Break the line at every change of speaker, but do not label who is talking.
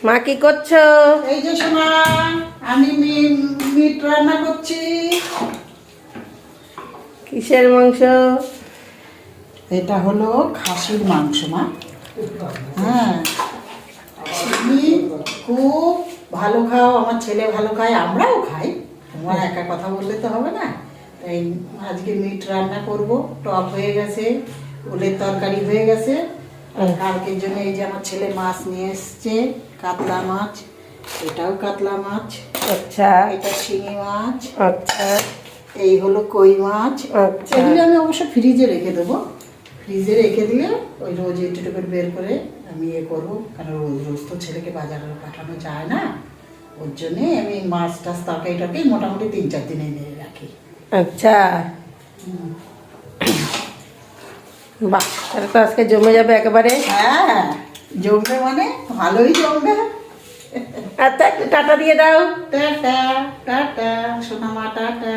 মা কি করছো?
এই যে সোনা, আমি মিট রান্না করছি।
কিসের মাংস?
এটা হলো খাসির মাংস মা। হ্যাঁ, তুমি খুব ভালো খাও, আমার ছেলে ভালো খায়, আমরাও খাই। তোমার একা কথা বললে তো হবে না। তাই আজকে মিট রান্না করব। টক হয়ে গেছে, ওলের তরকারি হয়ে গেছে। আর কালকের জন্য এই যে আমার ছেলে মাছ নিয়ে এসছে, কাতলা মাছ। এটাও কাতলা মাছ,
আচ্ছা
এটা শিঙি মাছ,
আচ্ছা
এই হলো কই মাছ।
আচ্ছা।
এগুলো আমি অবশ্য ফ্রিজে রেখে দেবো। ফ্রিজে রেখে দিলে ওই রোজ একটু করে বের করে আমি করবো, কারণ রোজ রোজ তো ছেলেকে বাজারে পাঠানো যায় না। ওর জন্যে আমি মাছ টাছ তরকারিটাকে মোটামুটি 3-4 দিনে নিয়ে রাখি।
আচ্ছা, বাহ, তাহলে তো আজকে জমে যাবে একেবারে।
হ্যাঁ, জমবে মানে ভালোই জমবে।
আচ্ছা, একটু টাটা দিয়ে দাও।
টাটা টাটা সোনামা, টাটা।